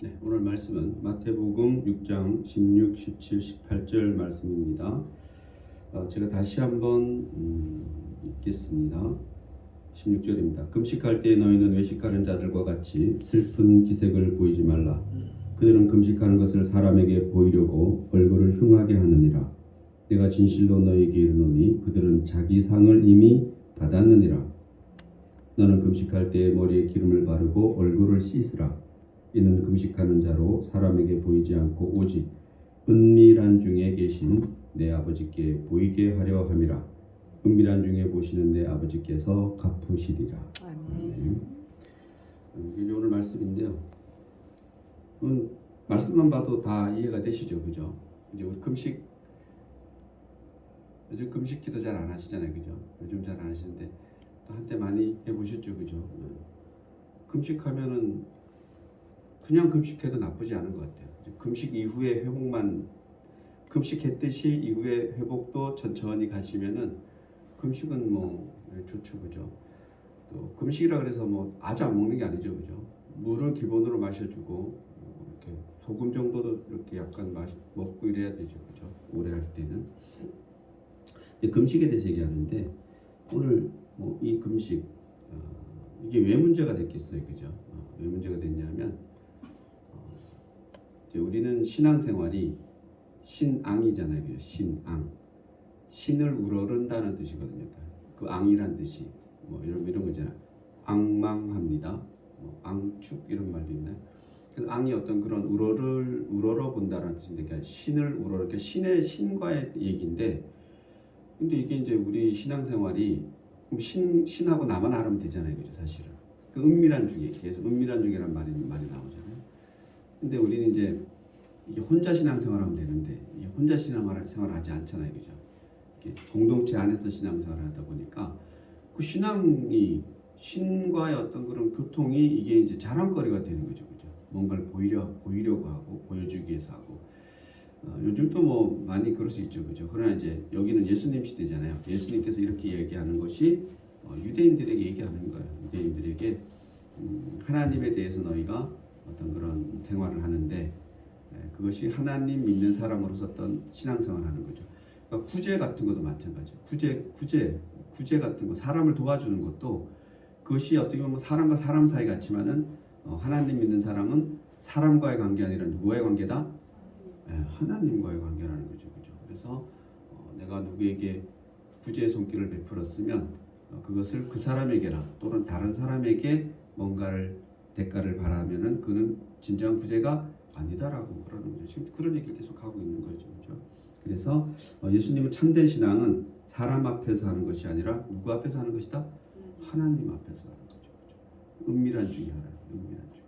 네, 오늘 말씀은 마태복음 6장 16, 17, 18절 말씀입니다. 제가 다시 한번 읽겠습니다. 16절입니다. 금식할 때 너희는 외식하는 자들과 같이 슬픈 기색을 보이지 말라. 그들은 금식하는 것을 사람에게 보이려고 얼굴을 흉하게 하느니라. 내가 진실로 너희에게 이르노니 그들은 자기 상을 이미 받았느니라. 너는 금식할 때 머리에 기름을 바르고 얼굴을 씻으라. 이는 금식하는 자로 사람에게 보이지 않고 오직 은밀한 중에 계신 내 아버지께 보이게 하려 함이라. 은밀한 중에 보시는 내 아버지께서 갚으시리라. 아멘. 이게 오늘 말씀인데요. 말씀만 봐도 다 이해가 되시죠, 그죠? 이제 우리 요즘 금식 기도 잘 안 하시잖아요, 그죠? 요즘 잘 안 하시는데 또 한때 많이 해보셨죠, 그죠? 금식하면은 그냥 금식해도 나쁘지 않은 것 같아요. 금식 이후에 회복만 금식했듯이 이후에 회복도 천천히 가시면은 금식은 뭐 좋죠, 그죠? 또 금식이라 그래서 뭐 아주 안 먹는 게 아니죠, 그죠? 물을 기본으로 마셔주고 이렇게 소금 정도도 이렇게 약간 먹고 이래야 되죠, 그죠? 오래 할 때는 금식에 대해서 얘기하는데 오늘 뭐 이 금식 이게 왜 문제가 됐겠어요, 그죠? 왜 문제가 됐냐면 우리는 신앙생활이 신앙이잖아요. 그죠? 신앙. 신을 우러른다는 뜻이거든요. 그 앙이란 뜻이 뭐 이런 거잖아요. 앙망합니다. 뭐 앙축 이런 말도 있나요? 그래서 앙이 어떤 그런 우러러 본다는 뜻인데, 그러니까 신을 우러러, 그러니까 신과의 얘기인데, 근데 이게 이제 우리 신앙생활이 신하고 나만 알으면 되잖아요, 그죠? 사실은 그 은밀한 중에 계속 은밀한 중이란 말이 나오잖아요. 근데 우리는 이제 이게 혼자 신앙생활하면 되는데 이게 혼자 신앙생활하지 않잖아요, 그죠? 이렇게 공동체 안에서 신앙생활을 하다 보니까 그 신앙이 신과의 어떤 그런 교통이 이게 이제 자랑거리가 되는 거죠, 그죠? 뭔가를 보이려고 하고 보여주기 위해서 하고 요즘도 뭐 많이 그럴 수 있죠, 그죠? 그러나 이제 여기는 예수님 시대잖아요. 예수님께서 이렇게 얘기하는 것이 유대인들에게 얘기하는 거예요. 유대인들에게 하나님에 대해서 너희가 어떤 그런 생활을 하는데 그것이 하나님 믿는 사람으로서 어떤 신앙생활을 하는 거죠. 그러니까 구제 같은 것도 마찬가지예요. 구제 같은 거, 사람을 도와주는 것도 그것이 어떻게 보면 사람과 사람 사이 같지만은 하나님 믿는 사람은 사람과의 관계 아니라 누구와의 관계다? 하나님과의 관계라는 거죠, 그죠? 그래서 내가 누구에게 구제의 손길을 베풀었으면 그것을 그 사람에게나 또는 다른 사람에게 뭔가를 대가를 바라면은 그는 진정한 구제가 아니다라고 그러는 거죠. 지금 그런 얘기를 계속 하고 있는 거죠, 그렇죠? 그래서 예수님은 참된 신앙은 사람 앞에서 하는 것이 아니라 누구 앞에서 하는 것이다? 하나님 앞에서 하는 거죠, 그렇죠? 은밀한 중에 하나님, 은밀한 중.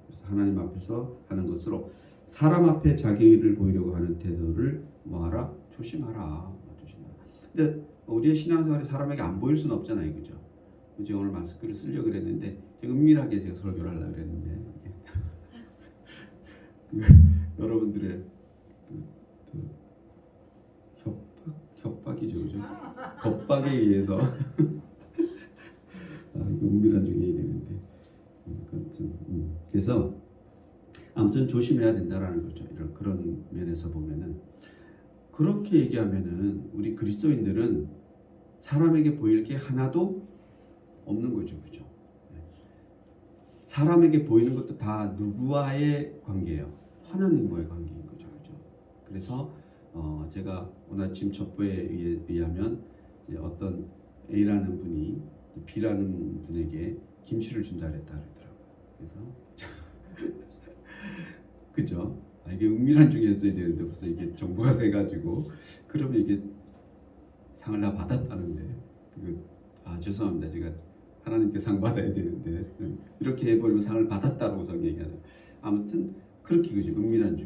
그래서 하나님 앞에서 하는 것으로 사람 앞에 자기를 보이려고 하는 태도를 뭐하라? 조심하라. 근데 우리의 신앙생활이 사람에게 안 보일 수는 없잖아요, 그죠? 제가 오늘 마스크를 쓰려고 그랬는데 제가 은밀하게 제가 설교를 하려고 그랬는데 여러분들의 협박이죠, 그죠? 겁박에 의해서 은밀한 중에 해야 되는데 그래서 아무튼 조심해야 된다라는 거죠. 이런 그런 면에서 보면은 그렇게 얘기하면은 우리 그리스도인들은 사람에게 보일 게 하나도 없는 거죠, 그죠? 사람에게 보이는 것도 다 누구와의 관계예요? 하나님과의 관계인 거죠, 그죠? 그래서 제가 오늘 아침 첩보에 의하면 어떤 A라는 분이 B라는 분에게 김치를 준다 그랬다 그러더라고요. 그래서 그죠? 이게 은밀한 중에 써야 되는데 벌써 이게 정보가 새가지고 그러면 이게 상을 다 받았다는데 죄송합니다. 제가 하나님께 상 받아야 되는데 이렇게 해버리면 상을 받았다고 성 얘기하죠. 아무튼 그렇게 그죠. 은밀한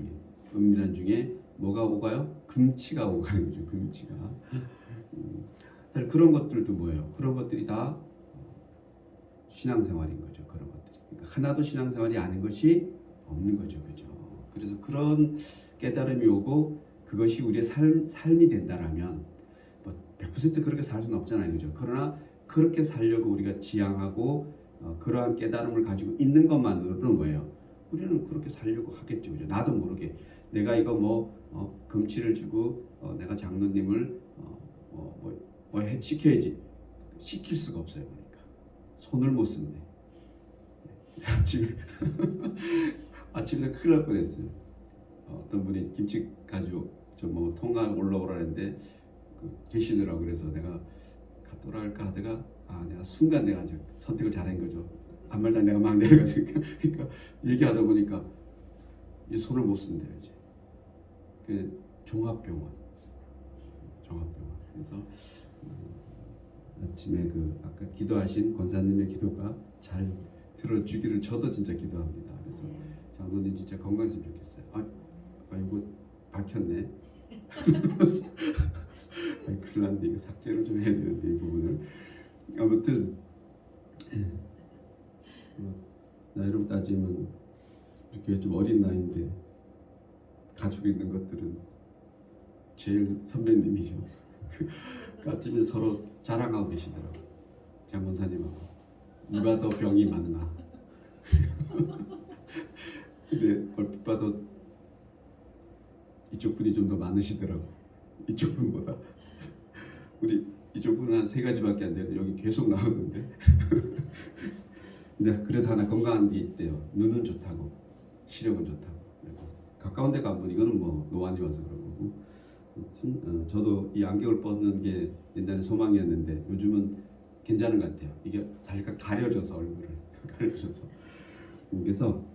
중에 뭐가 오가요? 금치가 오가는 거죠. 금치가. 사실 그런 것들도 뭐예요? 그런 것들이 다 신앙생활인 거죠. 그런 것들이. 그러니까 하나도 신앙생활이 아닌 것이 없는 거죠, 그죠? 그래서 그런 깨달음이 오고 그것이 우리의 삶이 된다라면 뭐 100% 그렇게 살 수는 없잖아요, 그죠? 그러나 그렇게 살려고 우리가 지향하고 그러한 깨달음을 가지고 있는 것만으로는 뭐예요? 우리는 그렇게 살려고 하겠죠. 그죠? 나도 모르게 내가 이거 뭐 금치를 주고 내가 장로님을 시켜야지. 시킬 수가 없어요. 그러니까 손을 못 쓴대. 아침에 아침에 큰일 날 뻔했어요. 어떤 분이 김치 가지고 뭐 통화 올라오라는데 계시더라고. 그래서 내가 갔더라 할까 하다가 내가 순간 내가 이제 선택을 잘한 거죠. 아무 말도 안 내가 막 내려가서 그러니까 얘기하다 보니까 이 손을 못 쓴대요. 이제 그 종합병원. 그래서 아침에 아까 기도하신 권사님의 기도가 잘 들어주기를 저도 진짜 기도합니다. 그래서 장로님 진짜 건강했으면 좋겠어요. 이거 밝혔네. 큰일 났는데 이거 삭제를 좀 해야 되는데 이 부분을. 아무튼 나이로 따지면 이렇게 좀 어린 나이인데 가지고 있는 것들은 제일 선배님이죠. 아침에 서로 자랑하고 계시더라고요. 장권사님하고 누가 더 병이 많나. 근데 얼핏 봐도 이쪽 분이 좀 더 많으시더라고. 이쪽 분보다. 우리 이쪽 분은 한 3가지밖에 안 되는데 여기 계속 나오는데. 근데 그래도 하나 건강한 게 있대요. 눈은 좋다고, 시력은 좋다고. 가까운 데 가면 이거는 뭐 노안이 와서 그런 거고. 아무튼 저도 이 안경을 벗는 게 옛날에 소망이었는데 요즘은 괜찮은 것 같아요. 이게 살짝 가려져서 얼굴을 가려져서. 그래서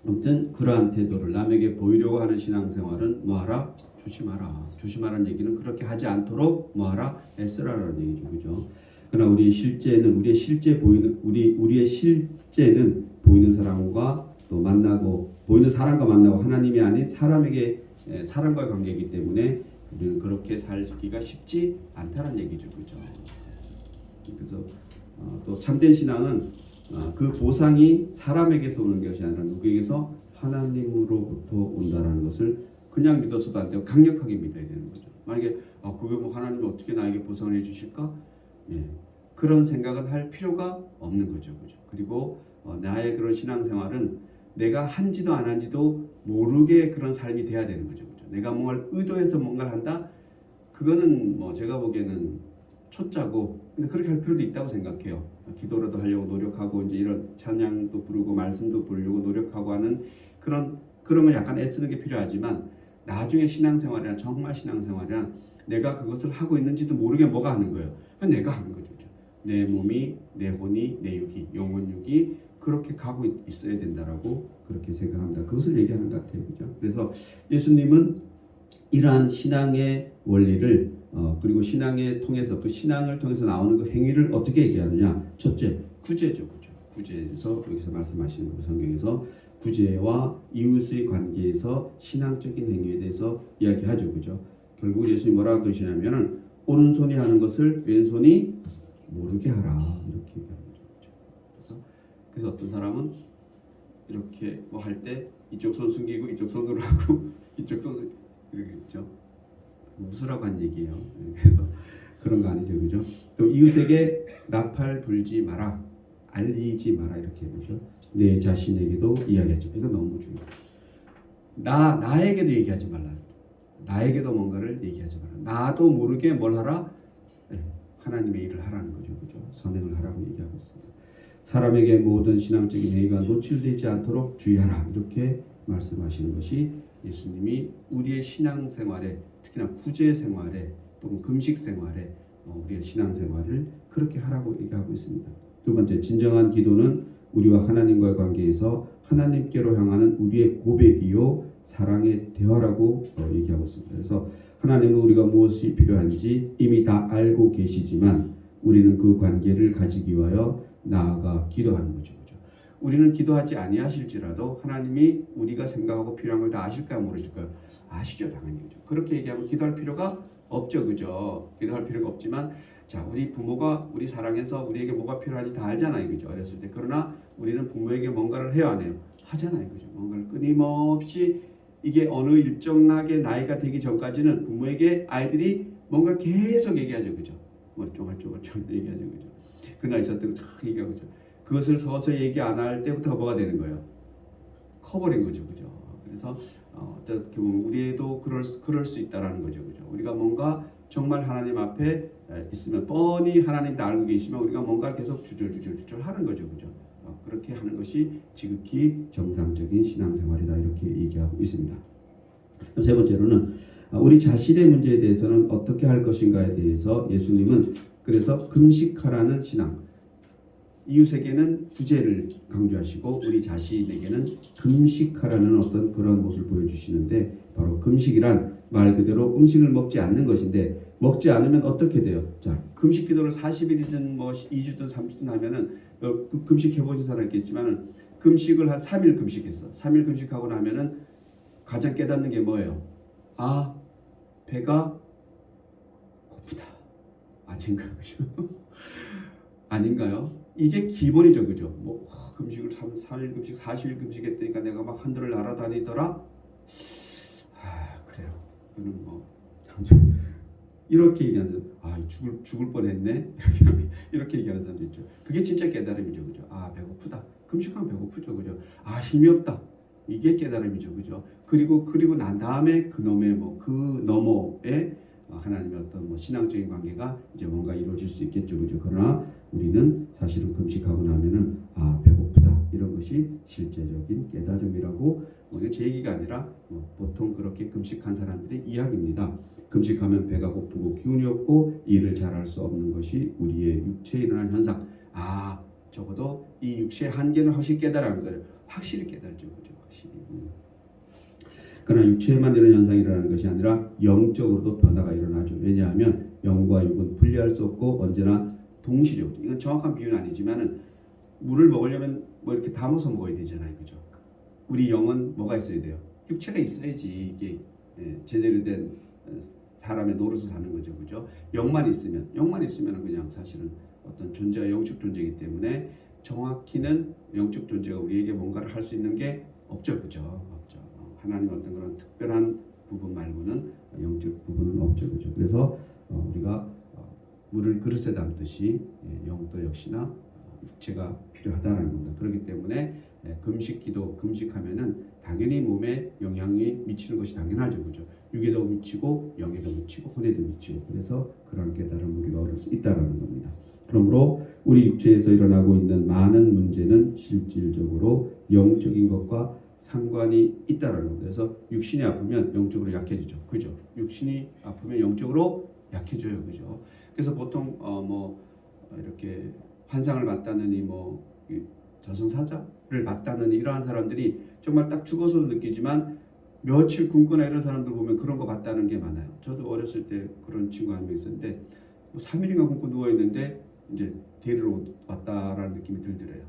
아무튼 그러한 태도를 남에게 보이려고 하는 신앙생활은 뭐하라? 조심하라. 조심하라는 얘기는 그렇게 하지 않도록 뭐하라? 애쓰라라는 얘기죠, 그죠? 그러나 우리의 실제는 보이는 사람과 또 보이는 사람과 만나고 하나님이 아닌 사람과의 관계이기 때문에 우리는 그렇게 살기가 쉽지 않다는 얘기죠, 그죠? 그래서 또 참된 신앙은 그 보상이 사람에게서 오는 것이 아니라 누구에게서 하나님으로부터 온다라는 것을 그냥 믿어서도 안 되고 강력하게 믿어야 되는 거죠. 만약에 그게 뭐 하나님이 어떻게 나에게 보상을 해주실까? 그런 생각은 할 필요가 없는 거죠, 그죠? 그리고 나의 그런 신앙생활은 내가 한지도 안 한지도 모르게 그런 삶이 돼야 되는 거죠, 그죠? 내가 뭔가를 의도해서 뭔가를 한다? 그거는 뭐 제가 보기에는 초짜고, 근데 그렇게 할 필요도 있다고 생각해요. 기도라도 하려고 노력하고 이제 이런 찬양도 부르고 말씀도 부르려고 노력하고 하는 그런 걸 약간 애쓰는 게 필요하지만 나중에 신앙생활이나 정말 신앙생활이나 내가 그것을 하고 있는지도 모르게 뭐가 하는 거예요. 내가 하는 거죠. 내 몸이, 내 혼이, 내 육이, 영혼 육이 그렇게 가고 있어야 된다라고 그렇게 생각합니다. 그것을 얘기하는 것 같아요, 그죠? 그래서 예수님은 이러한 신앙의 원리를 그리고 신앙을 통해서 나오는 그 행위를 어떻게 얘기하느냐? 첫째, 구제죠, 그죠? 구제에서 여기서 말씀하시는 거 성경에서 구제와 이웃의 관계에서 신앙적인 행위에 대해서 이야기하죠, 그죠? 결국 예수님이 뭐라고 그러시냐면은 오른손이 하는 것을 왼손이 모르게 하라 이렇게 얘기하는 거죠. 그래서 어떤 사람은 이렇게 뭐 할 때 이쪽 손 숨기고 이쪽 손으로 하고 이쪽 손 이렇게죠. 무술하고 한 얘기예요. 그래서 그런 거 아니죠, 그죠? 또 이웃에게 나팔 불지 마라, 알리지 마라 이렇게 보죠. 내 자신에게도 이야기하죠. 이거 너무 중요해요. 나에게도 얘기하지 말라. 나에게도 뭔가를 얘기하지 마라. 나도 모르게 뭘 하라? 하나님의 일을 하라는 거죠, 그죠? 선행을 하라고 얘기하고 있습니다. 사람에게 모든 신앙적인 행위가 노출되지 않도록 주의하라 이렇게 말씀하시는 것이 예수님이 우리의 신앙생활에 특히나 구제 생활에 또는 금식 생활에 우리의 신앙생활을 그렇게 하라고 얘기하고 있습니다. 두 번째, 진정한 기도는 우리와 하나님과의 관계에서 하나님께로 향하는 우리의 고백이요 사랑의 대화라고 얘기하고 있습니다. 그래서 하나님은 우리가 무엇이 필요한지 이미 다 알고 계시지만 우리는 그 관계를 가지기 위하여 나아가 기도하는 거죠. 우리는 기도하지 아니하실지라도 하나님이 우리가 생각하고 필요한 걸 다 아실까요, 모르실까요? 아시죠, 당연히. 그죠? 그렇게 얘기하면 기도할 필요가 없죠, 그죠? 기도할 필요가 없지만 자, 우리 부모가 우리 사랑해서 우리에게 뭐가 필요한지 다 알잖아요, 그죠? 어렸을 때. 그러나 우리는 부모에게 뭔가를 해야 안 해요? 하잖아요, 그죠? 뭔가를 끊임없이 이게 어느 일정하게 나이가 되기 전까지는 부모에게 아이들이 뭔가 계속 얘기하죠, 그죠? 뭐 쫑알쫑알 얘기하죠, 그죠? 그날 있었던 거 쫙 얘기하고, 그죠? 그것을 서서 얘기 안 할 때부터 뭐가 되는 거예요? 커버린 거죠, 그죠? 그래서 어떻게 보면 우리도 그럴 수 있다라는 거죠, 그죠? 우리가 뭔가 정말 하나님 앞에 있으면 뻔히 하나님 다 알고 계시면 우리가 뭔가를 계속 주절 하는 거죠, 그죠? 그렇게 하는 것이 지극히 정상적인 신앙생활이다 이렇게 얘기하고 있습니다. 세 번째로는 우리 자신의 문제에 대해서는 어떻게 할 것인가에 대해서 예수님은 그래서 금식하라는 신앙, 이웃에게는 구제를 강조하시고 우리 자신에게는 금식하라는 어떤 그런 모습을 보여주시는데, 바로 금식이란 말 그대로 음식을 먹지 않는 것인데, 먹지 않으면 어떻게 돼요? 자, 금식 기도를 40일이든 뭐 2주든 3주든 하면은 금식 해보신 사람 있겠지만은 금식을 한 3일 금식했어. 3일 금식하고 나면은 가장 깨닫는 게 뭐예요? 아, 배가 고프다. 아닌가요? 아닌가요? 이게 기본이죠, 그죠? 뭐 금식을 3일 금식, 40일 금식했다니까 내가 막 한들을 날아다니더라. 그래요. 저는 뭐 이렇게 얘기하는 사람, 죽을 뻔했네. 이렇게 얘기하는 사람도 있죠. 그게 진짜 깨달음이죠, 그죠? 배고프다. 금식하면 배고프죠, 그죠? 힘이 없다. 이게 깨달음이죠, 그죠? 그리고 난 다음에 그놈의 그 너머에 하나님의 어떤 신앙적인 관계가 이제 뭔가 이루어질 수 있겠죠, 그죠? 그러나 우리는 사실은 금식하고 나면은 배고프다, 이런 것이 실제적인 깨달음이라고, 이게 제 얘기가 아니라 보통 그렇게 금식한 사람들의 이야기입니다. 금식하면 배가 고프고 기운이 없고 일을 잘할 수 없는 것이 우리의 육체에 일어난 현상. 적어도 이 육체의 한계는 확실히 깨달아는 거예요. 확실히 깨달죠, 그죠? 확실히. 그러나 육체에만 이런 현상이 일어나는 것이 아니라 영적으로도 변화가 일어나죠. 왜냐하면 영과 육은 분리할 수 없고 언제나 동시죠. 이건 정확한 비유는 아니지만은 물을 먹으려면 이렇게 담아서 먹어야 되잖아요, 그죠? 우리 영은 뭐가 있어야 돼요? 육체가 있어야지 이게 제대로 된 사람의 노릇을 하는 거죠, 그죠? 영만 있으면 그냥 사실은 어떤 존재가 영적 존재이기 때문에 정확히는 영적 존재가 우리에게 뭔가를 할 수 있는 게 없죠, 그죠? 없죠. 하나님 어떤 그런 특별한 부분 말고는 영적 부분은 없죠, 그죠? 그래서 우리가 물을 그릇에 담듯이 영도 역시나 육체가 필요하다라는 겁니다. 그렇기 때문에 금식기도 금식하면은 당연히 몸에 영향이 미치는 것이 당연하죠, 그죠? 육에도 미치고 영에도 미치고 혼에도 미치고, 그래서 그런 깨달음을 우리가 얻을 수 있다라는 겁니다. 그러므로 우리 육체에서 일어나고 있는 많은 문제는 실질적으로 영적인 것과 상관이 있다라는 겁니다. 그래서 육신이 아프면 영적으로 약해지죠, 그죠? 육신이 아프면 영적으로 약해져요, 그죠? 그래서 보통 이렇게 환상을 맞다느니 저승사자를 맞다느니 이러한 사람들이 정말 딱 죽어서도 느끼지만 며칠 굶거나 이런 사람들 보면 그런 거 봤다는 게 많아요. 저도 어렸을 때 그런 친구 한 명 있었는데 3일인가 굶고 누워 있는데 이제 데리러 왔다라는 느낌이 들더래요.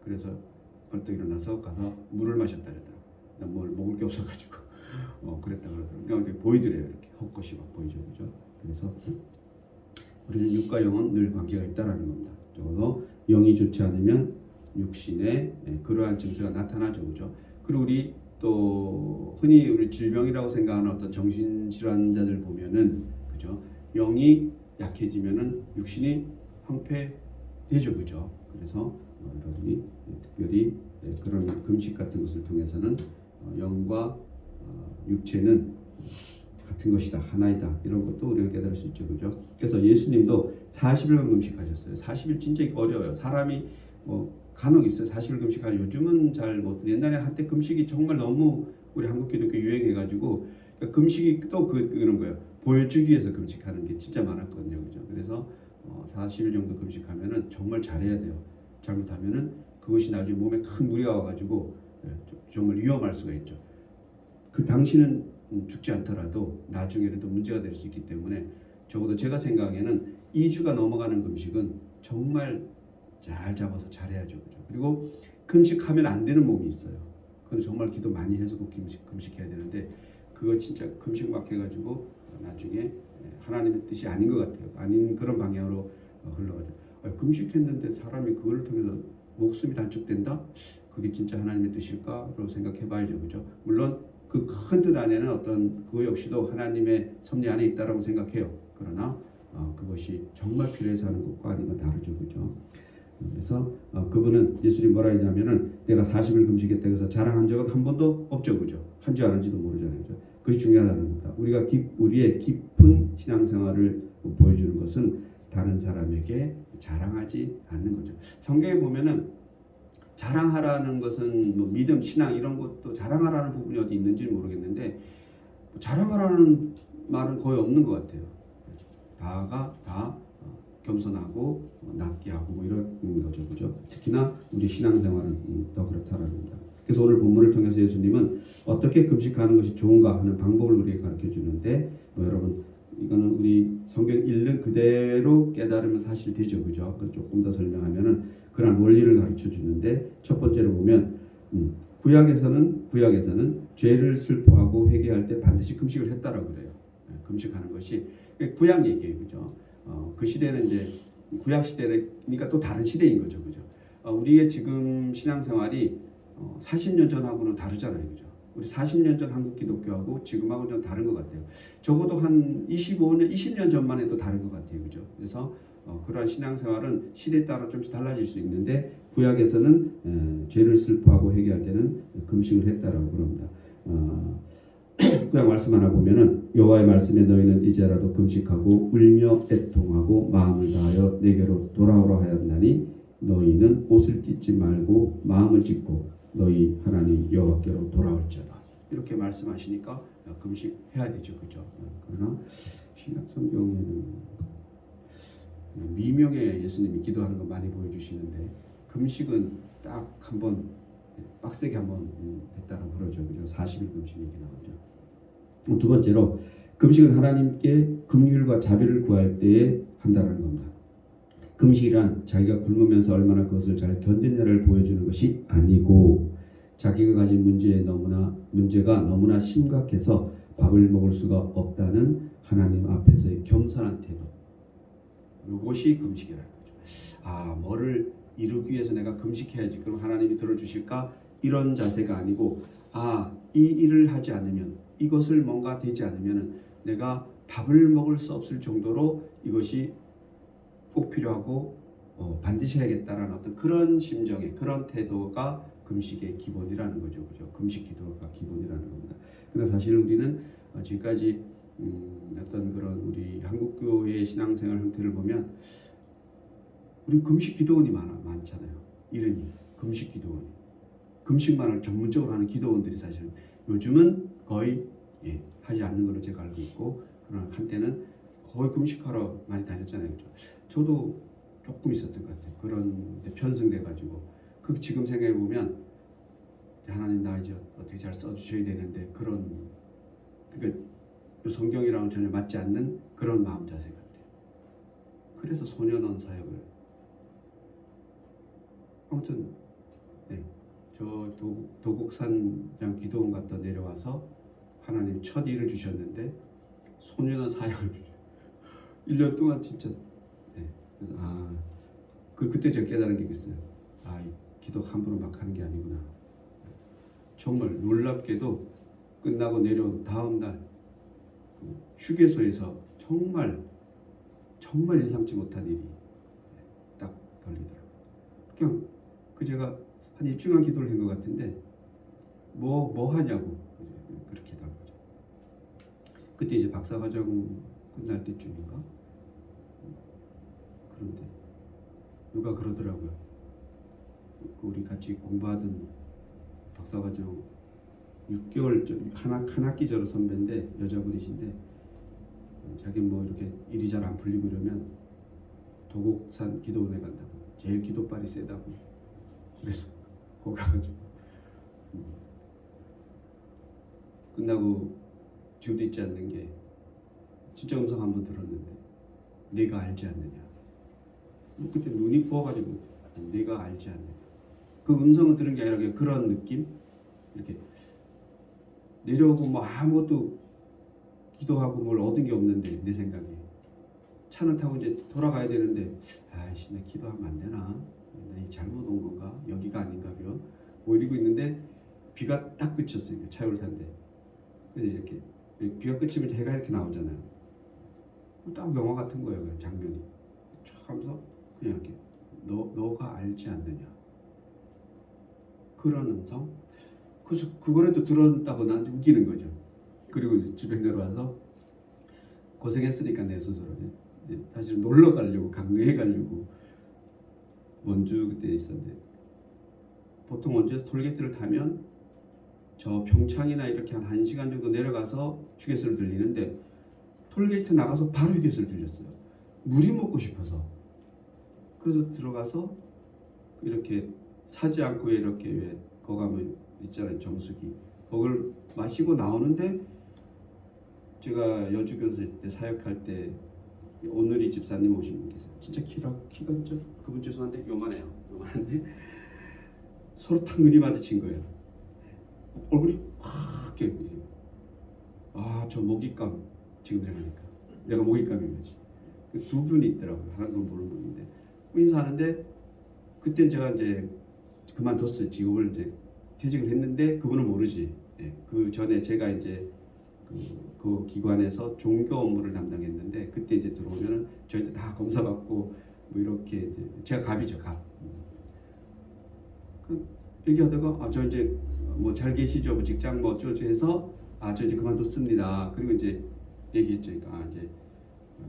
그래서 벌떡 일어나서 가서 물을 마셨다 그러더라고요. 뭘 먹을 게 없어가지고 그랬다 그러더라고요. 그러니까 보이더래요. 이렇게 헛것이 막 보이죠, 그죠? 그래서 우리는 육과 영은 늘 관계가 있다라는 겁니다. 적어도 영이 좋지 않으면 육신에 그러한 증세가 나타나죠, 그죠? 그리고 우리 또 흔히 우리 질병이라고 생각하는 어떤 정신질환자들 보면은, 그죠? 영이 약해지면은 육신이 황폐되죠, 그죠? 그래서 여러분이 특별히 그런 금식 같은 것을 통해서는 영과 육체는 같은 것이다, 하나이다, 이런 것도 우리가 깨달을 수 있죠, 그죠? 그래서 예수님도 40일간 금식하셨어요. 40일 진짜 어려워요. 사람이 간혹 있어요. 40일 금식하는, 요즘은 잘 못. 옛날에 한때 금식이 정말 너무 우리 한국 기독교 유행해가지고, 그러니까 금식이 또 그런 거예요. 보여주기 위해서 금식하는 게 진짜 많았거든요, 그죠? 그래서 40일 정도 금식하면은 정말 잘해야 돼요. 잘못하면은 그것이 나중에 몸에 큰 무리가 와가지고 정말 위험할 수가 있죠. 그 당시는 죽지 않더라도 나중에라도 문제가 될 수 있기 때문에, 적어도 제가 생각에는 2주가 넘어가는 금식은 정말 잘 잡아서 잘해야죠, 그죠? 그리고 금식하면 안 되는 몸이 있어요. 그건 정말 기도 많이 해서 꼭 금식해야 되는데, 그거 진짜 금식 막 해가지고 나중에 하나님의 뜻이 아닌 것 같아요. 아닌 그런 방향으로 흘러가죠. 금식했는데 사람이 그걸 통해서 목숨이 단축된다? 그게 진짜 하나님의 뜻일까라고 생각해봐야죠, 그죠? 물론 그 큰 뜻 안에는 어떤 그거 역시도 하나님의 섭리 안에 있다라고 생각해요. 그러나 그것이 정말 필요해서 하는 것과 아닌 건 다르죠, 그죠? 그래서 그분은 예수님 뭐라 했냐면은 내가 40일 금식했다 해서 자랑한 적은 한 번도 없죠, 그죠? 한지 안 한지도 모르잖아요, 그죠? 그것이 중요하다는 겁니다. 우리의 깊은 신앙생활을 보여주는 것은 다른 사람에게 자랑하지 않는 거죠. 성경에 보면은 자랑하라는 것은 뭐 믿음, 신앙 이런 것도 자랑하라는 부분이 어디 있는지 모르겠는데 자랑하라는 말은 거의 없는 것 같아요. 다가 다 겸손하고 낫게 하고 뭐 이런 거죠, 그죠? 특히나 우리 신앙생활은 더 그렇다라는 겁니다. 그래서 오늘 본문을 통해서 예수님은 어떻게 금식하는 것이 좋은가 하는 방법을 우리에게 가르쳐 주는데 여러분 이거는 우리 성경 읽는 그대로 깨달으면 사실 되죠, 그죠? 조금 더 설명하면은 그런 원리를 가르쳐 주는데 첫 번째로 보면 구약에서는 죄를 슬퍼하고 회개할 때 반드시 금식을 했다라고 그래요. 금식하는 것이 구약 얘기예요, 그죠? 그 시대는 이제 구약 시대니까 또 다른 시대인 거죠, 그죠? 우리의 지금 신앙생활이 40년 전하고는 다르잖아요, 그죠? 우리 40년 전 한국 기독교하고 지금하고는 좀 다른 것 같아요. 적어도 한 25년, 20년 전만 해도 다른 것 같아요, 그죠? 그래서 그러한 신앙생활은 시대에 따라 좀씩 달라질 수 있는데 구약에서는 죄를 슬퍼하고 회개할 때는 금식을 했다라고 그럽니다. 구약 말씀 하나 보면은 여호와의 말씀에 너희는 이제라도 금식하고 울며 애통하고 마음을 다하여 내게로 돌아오라 하였나니 너희는 옷을 찢지 말고 마음을 찢고 너희 하나님 여호와께로 돌아올지어다. 이렇게 말씀하시니까 금식해야 되죠, 그죠? 그러나 신약 성경에는 미명의 예수님이 기도하는 거 많이 보여주시는데 금식은 딱 한번 빡세게 한번 했다고 그러죠, 그죠? 40일 금식 얘기 나오죠. 두 번째로 금식은 하나님께 긍휼과 자비를 구할 때에 한다는 겁니다. 금식이란 자기가 굶으면서 얼마나 그것을 잘 견디느냐를 보여주는 것이 아니고 자기가 가진 문제가 너무나 심각해서 밥을 먹을 수가 없다는 하나님 앞에서의 겸손한 태도. 이것이 금식이라는 거죠. 뭐를 이루기 위해서 내가 금식해야지. 그럼 하나님이 들어주실까? 이런 자세가 아니고 이 일을 하지 않으면 이것을 뭔가 되지 않으면 내가 밥을 먹을 수 없을 정도로 이것이 꼭 필요하고 반드시 해야겠다라는 어떤 그런 심정의 그런 태도가 금식의 기본이라는 거죠, 그죠? 금식 기도가 기본이라는 겁니다. 그러나 사실 우리는 지금까지 어떤 그런 우리 한국 교회의 신앙생활 형태를 보면 우리 금식 기도원이 많잖아요. 이름이 금식 기도원. 금식만을 전문적으로 하는 기도원들이 사실 요즘은 거의 하지 않는 걸로 제가 알고 있고 그러나 한때는 거의 금식하러 많이 다녔잖아요, 그죠? 저도 조금 있었던 것 같아요. 그런 데 편승돼가지고 지금 생각해 보면 하나님 나 이제 어떻게 잘 써주셔야 되는데 그러니까 성경이랑은 전혀 맞지 않는 그런 마음 자세 같아요. 그래서 소년원 사역을 아무튼 저 도곡산장 기도원 갔다 내려와서 하나님 첫 일을 주셨는데 소년원 사역을 1년 동안 진짜 그래서 그때 제가 깨달은 게 있어요. 이 기도 함부로 막 하는 게 아니구나. 정말 놀랍게도 끝나고 내려온 다음 날 휴게소에서 정말 예상치 못한 일이 딱 걸리더라고요. 그냥 제가 한 일주일간 기도를 한 것 같은데 뭐 하냐고 그렇게 한 거죠. 그때 이제 박사과정 끝날 때쯤인가? 그런데 누가 그러더라고요. 우리 같이 공부하던 박사과정 6개월 한 학기 전 선배인데 여자분이신데 자기 뭐 이렇게 일이 잘 안 풀리고 이러면 도곡산 기도원에 간다고. 제일 기도발이 세다고. 그래서 거기 가가지고 끝나고 지금도 잊지 않는 게 진짜 음성 한번 들었는데 네가 알지 않느냐. 그때 눈이 부어가지고 네가 알지 않느냐. 그 음성을 들은 게 아니라 그냥 그런 느낌. 이렇게 내려오고 뭐 아무것도 기도하고 뭘 얻은 게 없는데 내 생각에 차를 타고 이제 돌아가야 되는데 나 기도하면 안 되나? 나 잘못 온 건가? 여기가 아닌가요? 뭐 이러고 있는데 비가 딱 그쳤어요. 차를 탄데 이렇게 비가 그치면 해가 이렇게 나오잖아요. 딱 영화 같은 거예요. 장면이 촥 하면서 그냥 이렇게 너가 알지 않느냐 그런 음성. 그래서 그거라도 들었다고 나한테 우기는 거죠. 그리고 이제 집에 내려와서 고생했으니까 내 스스로 사실 놀러 가려고 강릉에 가려고 원주 그때 있었는데 보통 원주에서 톨게이트를 타면 저 평창이나 이렇게 한 1시간 정도 내려가서 휴게소를 들리는데 톨게이트 나가서 바로 휴게소를 들렸어요. 물이 먹고 싶어서. 그래서 들어가서 이렇게 사지 않고 이렇게 왜 거 가면 있잖아요, 정수기. 그걸 마시고 나오는데 제가 여주교사 때 사역할 때 오늘이 집사님 오신 분 계세요. 진짜 키가 진짜 그분 죄송한데 요만해요. 요만한데 서로 탁 눈이 마주친 거예요. 얼굴이 확 깨고 저 먹잇감 지금 생각하니까 내가 먹잇감인 거지. 그 두 분이 있더라고요. 하나는 모르는 분인데 인사하는데 그때 제가 이제 그만뒀어요. 직업을 이제 퇴직을 했는데 그분은 모르지. 그 전에 제가 이제 그 기관에서 종교 업무를 담당했는데 그때 이제 들어오면은 저희들 다 검사받고 뭐 이렇게 이제 제가 갑이죠, 갑. 그 얘기하다가 저 이제 뭐 잘 계시죠, 뭐 직장 뭐 어쩌고 해서 저 이제 그만뒀습니다. 그리고 이제 얘기했죠. 그러니까 이제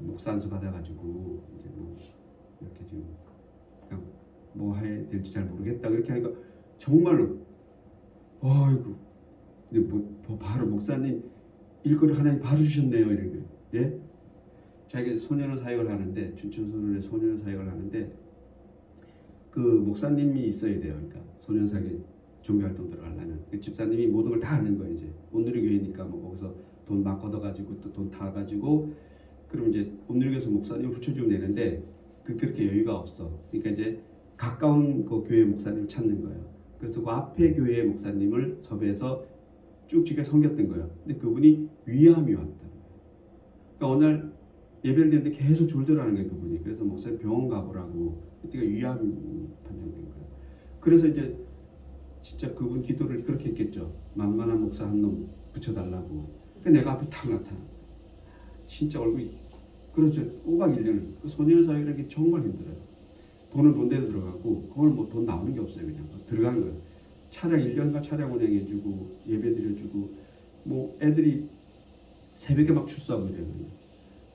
목사 안수 받아가지고 이제 뭐 이렇게 지금 그냥 뭐 해야 될지 잘 모르겠다 그렇게 하니까 정말로 아이고 근데 뭐 바로 목사님 일거리 하나님 바로 주셨네요 이런 거예요. 예? 자기 소년원 사역을 하는데 춘천 소년의 소년원 사역을 하는데 그 목사님이 있어야 돼요. 그러니까 소년 사역에 종교활동 들어가려면 그 집사님이 모든 걸 다 하는 거예요. 이제 온누리 교회니까 뭐 거기서 돈 막 걷어가지고 또 돈 다 가지고 그럼 이제 온누리 교회에서 목사님 붙여주면 되는데 그렇게 여유가 없어. 그러니까 이제 가까운 그 교회 목사님을 찾는 거예요. 그래서 그 앞에 교회 목사님을 섭외해서 쭉 지게 섬겼던 거예요. 근데 그분이 위암이 왔다. 그러니까 어느 날 예배를 드리는데 계속 졸더라는 거예요, 그분이. 그래서 목사님 병원 가보라고. 그때가 위암 판정된 거예요. 그래서 이제 진짜 그분 기도를 그렇게 했겠죠. 만만한 목사 한 놈 붙여달라고. 그러니까 내가 앞에 탁 나타나. 진짜 얼굴이. 그래서 꼬박 1년을. 그 소년 사역이라는 게 정말 힘들어요. 돈은 돈대로 들어가고 그걸 뭐 돈 나오는 게 없어요. 그냥 들어간 거예요. 차량 1년간 차량 운행해주고 예배 드려주고 뭐 애들이 새벽에 막 출소하고 이래요.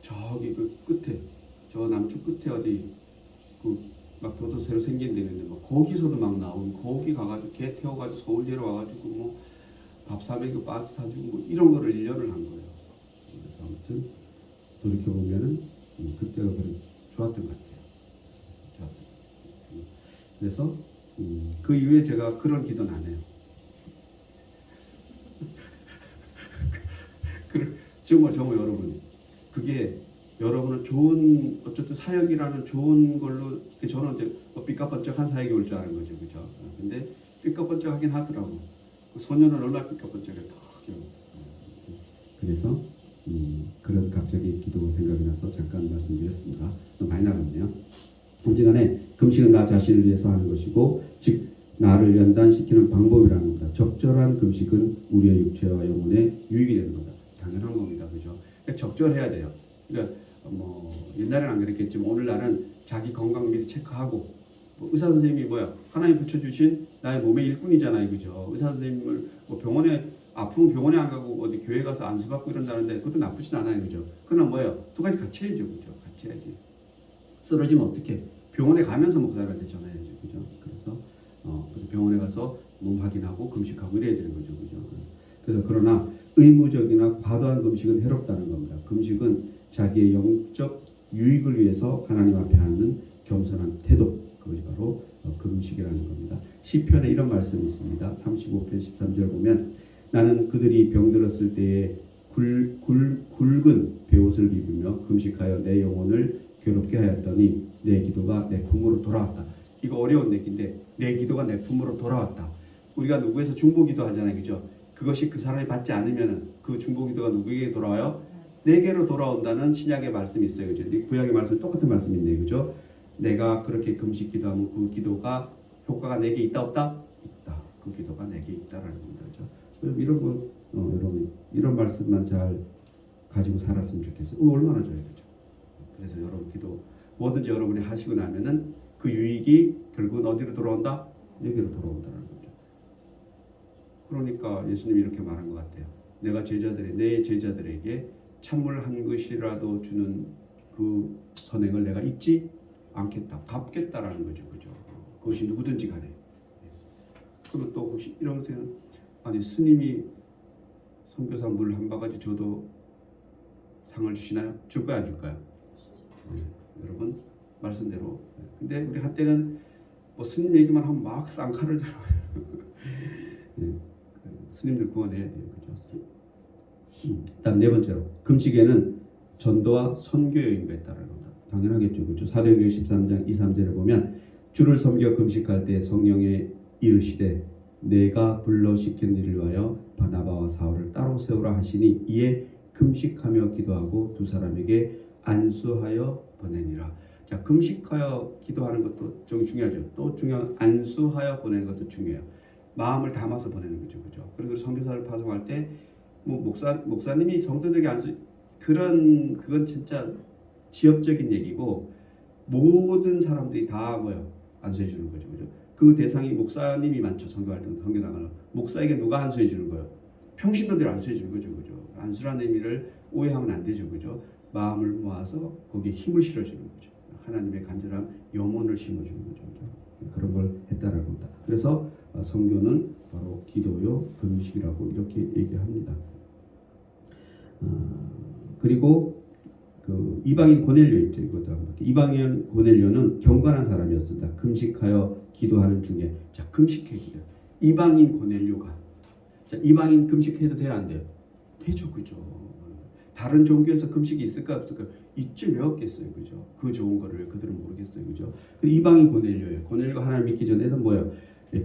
저기 그 끝에 저 남쪽 끝에 어디 그 막 교도 새로 생긴 데 있는데 뭐 거기서도 막 나오고 거기 가가지고 개 태워가지고 서울 내려와가지고 뭐 밥 사먹이고 버스 사주고 뭐 이런 거를 1년을 한 거예요. 그래서 아무튼 돌이켜 보면은 그때가 그래 좋았던 것 같아요. 좋았던 것 같아요. 그래서 그 이후에 제가 그런 기도는 안 해요. 정말 여러분 그게 여러분은 좋은 어쨌든 사역이라는 좋은 걸로 저는 이제 삐까번쩍한 사역이 올 줄 아는 거죠, 그죠? 근데 삐까번쩍하긴 하더라고. 그 소년은 얼마나 삐까번쩍해 턱. 그래서 그런 갑자기 기도 생각이 나서 잠깐 말씀드렸습니다. 너무 많이 나갔네요. 어쨌간에 금식은 나 자신을 위해서 하는 것이고 즉 나를 연단시키는 방법이라는 겁니다. 적절한 금식은 우리의 육체와 영혼에 유익이 되는 겁니다. 당연한 겁니다. 그죠? 그러니까 적절해야 돼요. 그러니까 뭐 옛날에는 안 그랬겠지만 오늘날은 자기 건강 미리 체크하고 뭐 의사 선생님이 하나님 붙여주신 나의 몸의 일꾼이잖아요. 그죠? 의사 선생님을 뭐 병원에 아프면 병원에 안 가고 어디 교회 가서 안수받고 이런다는데 그것도 나쁘진 않아요. 그죠? 그러나 두 가지 같이 해야죠. 그죠? 같이 해야지. 쓰러지면 어떻게? 병원에 가면서 목사님한테 전화해야죠. 그죠? 그래서 병원에 가서 몸 확인하고 금식하고 이래야 되는 거죠. 그죠? 그래서 그러나 의무적이나 과도한 금식은 해롭다는 겁니다. 금식은 자기의 영적 유익을 위해서 하나님 앞에 하는 겸손한 태도, 그것이 바로 금식이라는 겁니다. 시편에 이런 말씀이 있습니다. 35편 13절 보면 나는 그들이 병들었을 때에 굵은 베옷을 입으며 금식하여 내 영혼을 괴롭게 하였더니 내 기도가 내 품으로 돌아왔다. 이거 어려운 얘기인데 내 기도가 내 품으로 돌아왔다. 우리가 누구에서 중보기도 하잖아요. 그죠? 그것이 그 사람이 받지 않으면 그 중보기도가 누구에게 돌아와요? 내게로 돌아온다는 신약의 말씀이 있어요. 그죠? 구약의 말씀 똑같은 말씀이 있네요. 그죠? 내가 그렇게 금식 기도하면 그 기도가 효과가 내게 있다 없다? 있다. 그 기도가 내게 있다라는 겁니다. 그죠? 이런 거 여러분 이런 말씀만 잘 가지고 살았으면 좋겠어요. 얼마나 좋아요. 그죠? 그래서 여러분 기도 뭐든지 여러분이 하시고 나면은 그 유익이 결국은 어디로 돌아온다? 내게로 돌아온다는 거죠. 그러니까 예수님이 이렇게 말한 것 같아요. 내가 내 제자들에게 찬물 한 그릇이라도 주는 그 선행을 내가 잊지 않겠다. 갚겠다라는 거죠. 그죠? 그것이 누구든지 간에. 그리고 또 혹시 이런 생각, 아니 스님이 선교사 물 한 바가지 줘도 상을 주시나요? 줄까요? 안 줄까요? 여러분 말씀대로. 근데 우리 한때는 뭐 스님 얘기만 하면 막 쌍칼을 들어요. 스님들 구원해야 돼요. 그죠? 다음 네 번째로 금식에는 전도와 선교의 의미가 있다라는 겁니다. 당연하겠죠. 그죠? 사도행전 13장 2, 3절에 보면 주를 섬겨 금식할 때 성령에 이르시되 내가 불러 시킨 일을 위하여 바나바와 사울을 따로 세우라 하시니 이에 금식하며 기도하고 두 사람에게 안수하여 보내니라. 자, 금식하여 기도하는 것도 좀 중요하죠. 또 중요한 안수하여 보내는 것도 중요해요. 마음을 담아서 보내는 거죠. 그죠? 그리고 선교사를 파송할 때 뭐 목사님이 성도들에게 안수 그건 진짜 지엽적인 얘기고 모든 사람들이 다 뭐요? 안수해 주는 거죠. 그죠? 그 대상이 목사님이 많죠. 선교할 때 선교 나가는 목사에게 누가 안수해 주는 거예요? 평신도들이 안수해 주는 거죠. 그죠? 안수라는 의미를 오해하면 안 되죠. 그죠? 마음을 모아서 거기에 힘을 실어 주는 거죠. 하나님의 간절한 염원을 심어 주는 거죠. 그죠? 그런 걸 했다라는 겁니다. 그래서 선교는 바로 기도요, 금식이라고 이렇게 얘기합니다. 그리고 그 이방인 고넬료 있죠. 이것도 이방인 고넬료는 경건한 사람이었습니다. 금식하여 기도하는 중에 자 금식해 기도. 이방인 고넬료가 자 이방인 금식해도 돼요 안 돼요? 되죠, 그죠? 다른 종교에서 금식이 있을까 없을까? 있지 왜 없겠어요, 그죠? 그 좋은 거를 그들은 모르겠어요, 그죠? 이방인 고넬료예요. 고넬료가 하나님 믿기 전에는 뭐예요?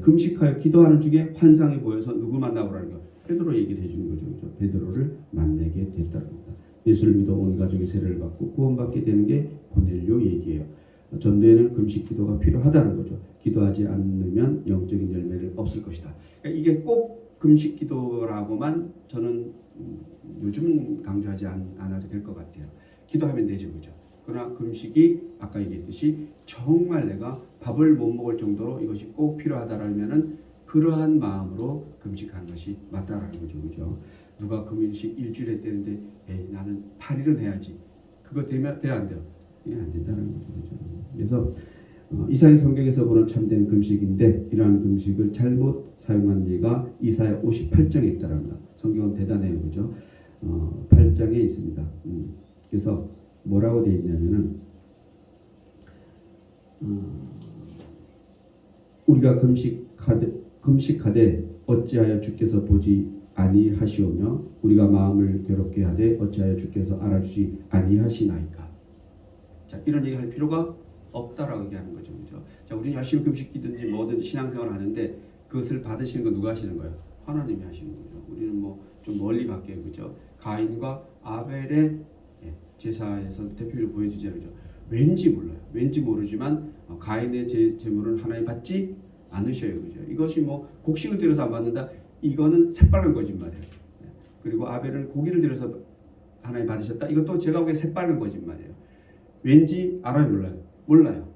금식하여 기도하는 중에 환상이 보여서 누구 만나보라는 거. 베드로 얘기를 해주는 거죠, 그죠? 베드로를 만나게 됐다는 겁니다. 예수를 믿어 온 가족의 세례를 받고 구원받게 되는 게 고넬료 얘기예요. 전도에는 금식 기도가 필요하다는 거죠. 기도하지 않으면 영적인 열매를 없을 것이다. 그러니까 이게 꼭 금식 기도라고만 저는 요즘 강조하지 않아도 될 것 같아요. 기도하면 되죠, 그죠? 그러나 금식이 아까 얘기했듯이 정말 내가 밥을 못 먹을 정도로 이것이 꼭 필요하다라면은 그러한 마음으로 금식하는 것이 맞다라는 거죠, 그죠? 누가 금식 일주일에 했다는데 나는 8일은 해야지. 그거 돼야 안 돼요? 예, 안 된다는 거죠, 그죠? 그래서 이사야 성경에서 보는 참된 금식인데 이러한 금식을 잘못 사용한 예가 이사야 58장에 있다랍니다. 성경은 대단해요, 그죠? 8장에 있습니다. 그래서 뭐라고 되어 있냐면은 우리가 금식하되 어찌하여 주께서 보지 아니하시오며 우리가 마음을 괴롭게 하되 어찌하여 주께서 알아주지 아니하시나이까. 자, 이런 얘기 할 필요가 없다라고 얘기하는 거죠, 그죠? 자, 우리는 열심히 금식이든지 뭐든지 신앙생활 하는데 그것을 받으시는 건 누가 하시는 거예요? 하나님이 하시는 거죠. 우리는 뭐 좀 멀리 갈게요, 그죠? 가인과 아벨의 제사에서 대표를 보여주죠, 그죠? 왠지 몰라요. 왠지 모르지만 가인의 제물은 하나님 받지 않으셔요, 그죠? 이것이 뭐 곡식을 들여서 안 받는다. 이거는 새빨간 거짓말이에요. 그리고 아벨은 고기를 들여서 하나님 받으셨다. 이것도 제가 보기에 새빨간 거짓말이에요. 왠지 알아요, 몰라요.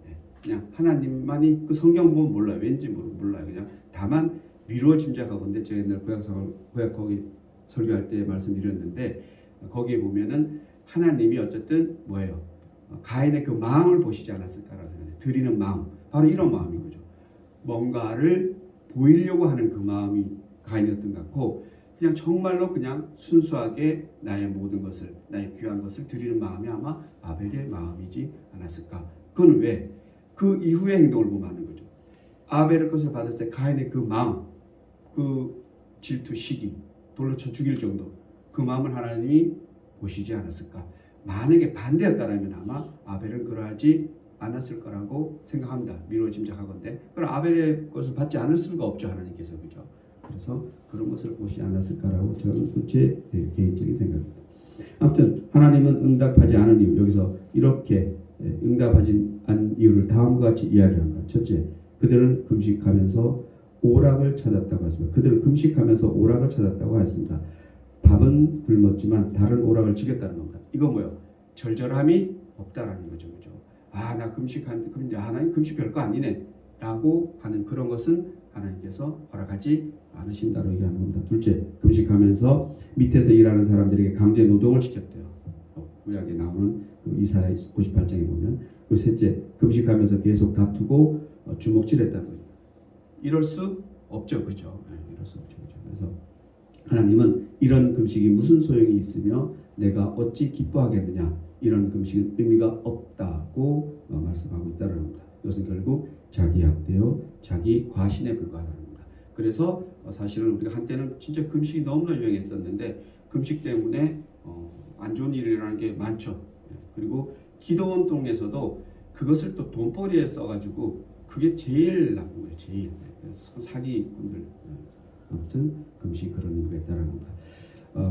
그냥 하나님만이 그 성경 보면 몰라요. 왠지 몰라요. 그냥 다만 미루어 짐작하건데 제가 옛날 구약 거기 설교할 때 말씀드렸는데 거기에 보면은 하나님이 어쨌든 뭐예요? 가인의 그 마음을 보시지 않았을까라는 생각이 드리는 마음. 바로 이런 마음인 거죠. 뭔가를 보이려고 하는 그 마음이 가인이었던 것 같고 그냥 정말로 그냥 순수하게 나의 모든 것을 나의 귀한 것을 드리는 마음이 아마 아벨의 마음이지 않았을까. 그건 왜? 그 이후의 행동을 보면 아는 거죠. 아벨의 것을 받을 때 가인의 그 마음, 그 질투, 시기, 돌로 쳐 죽일 정도 그 마음을 하나님이 보시지 않았을까. 만약에 반대였다라면 아마 아벨은 그러하지 않았을 거라고 생각합니다. 미루어 짐작하건대. 그럼 아벨의 것을 받지 않을 수가 없죠, 하나님께서, 그죠? 그래서 그런 것을 보시지 않았을까라고 저는 제 개인적인 생각입니다. 아무튼 하나님은 응답하지 않은 이유, 여기서 이렇게 응답하지 않은 이유를 다음과 같이 이야기합니다. 첫째, 그들은 금식하면서 오락을 찾았다고 했습니다. 그들은 금식하면서 오락을 찾았다고 했습니다. 밥은 굶었지만 다른 오락을 즐겼다는 겁니다. 이거 뭐요? 절절함이 없다라는 거죠, 그죠? 나 금식하는데 하나님 금식 별거 아니네 라고 하는 그런 것은 하나님께서 허락하지 않으신다고 얘기하는 겁니다. 둘째, 금식하면서 밑에서 일하는 사람들에게 강제 노동을 시켰대요. 구약에 나오는 그 이사야 58장에 보면. 그리고 셋째, 금식하면서 계속 다투고 주먹질했다는 거예요. 이럴 수 없죠, 그죠? 이럴 수 없죠, 그죠? 그래서 하나님은 이런 금식이 무슨 소용이 있으며 내가 어찌 기뻐하겠느냐, 이런 금식은 의미가 없다고 말씀하고 있다는 겁니다. 이것은 결국 자기 학대요, 자기 과신에 불과하다는 겁니다. 그래서 사실은 우리가 한때는 진짜 금식이 너무나 유행했었는데 금식 때문에 안 좋은 일이 일어나는 게 많죠. 그리고 기도 운동에서도 그것을 또 돈벌이에 써가지고 그게 제일 나쁜 거예요. 제일 사기꾼들. 아무튼 금식 그런 의미가 있다는 겁니다.